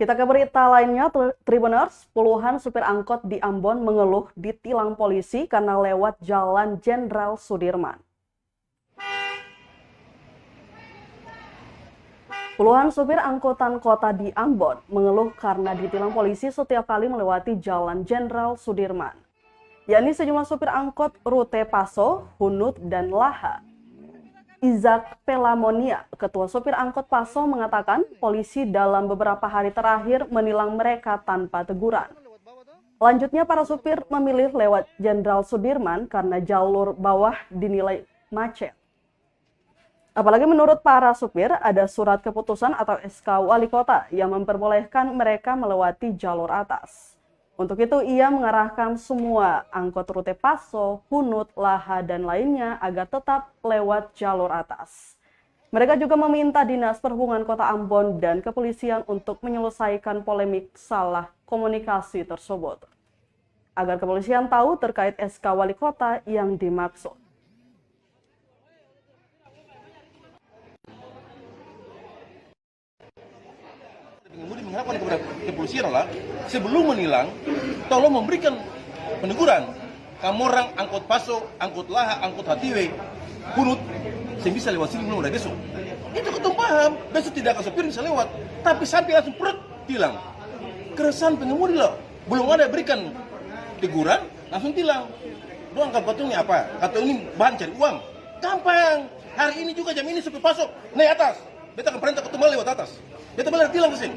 Kita ke berita lainnya, Tribuners, puluhan supir angkot di Ambon mengeluh ditilang polisi karena lewat Jalan Jenderal Sudirman. Puluhan supir angkutan kota di Ambon mengeluh karena ditilang polisi setiap kali melewati Jalan Jenderal Sudirman, yakni sejumlah supir angkot rute Paso, Hunut, dan Laha. Izak Pelamonia, ketua supir angkot Paso, mengatakan polisi dalam beberapa hari terakhir menilang mereka tanpa teguran. Lanjutnya, para supir memilih lewat Jenderal Sudirman karena jalur bawah dinilai macet. Apalagi menurut para supir, ada surat keputusan atau SK Wali Kota yang memperbolehkan mereka melewati jalur atas. Untuk itu, ia mengarahkan semua angkot rute Paso, Hunut, Laha, dan lainnya agar tetap lewat jalur atas. Mereka juga meminta Dinas Perhubungan Kota Ambon dan kepolisian untuk menyelesaikan polemik salah komunikasi tersebut, agar kepolisian tahu terkait SK Wali Kota yang dimaksud. Pengemudi mengharapkan kepada kepolisian adalah sebelum menilang, tolong memberikan peneguran. Kamu orang angkut Paso, angkut Laha, angkut Hatiwe, Hunut, saya bisa lewat sini belum mulai besok. Itu ketemu paham, besok tidak akan supir bisa lewat. Tapi sampai langsung perut tilang. Keresahan pengemudi loh, belum ada berikan teguran, langsung tilang. Lu angkat patungnya apa? Atau ini bahan cari uang? Gampang. Hari ini juga jam ini supir Paso naik atas. Beta akan perintah ketemu lewat atas. Beta malah tilang kesini.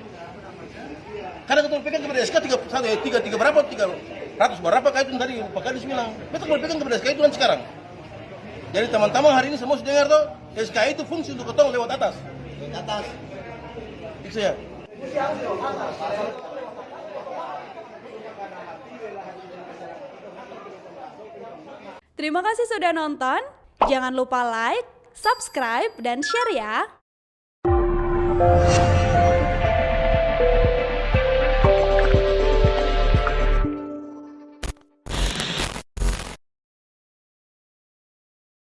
Karena ketemu pegang kepada SK 3 berapa? 300 berapa kah itu tadi Pak Kadis bilang. Beta kalau pegang kepada SK itu kan sekarang. Jadi teman-teman hari ini semua sudah dengar tuh, SK itu fungsi untuk ketemu lewat atas. Lewat atas. Itu ya. Terima kasih sudah nonton. Jangan lupa like, subscribe, dan share ya.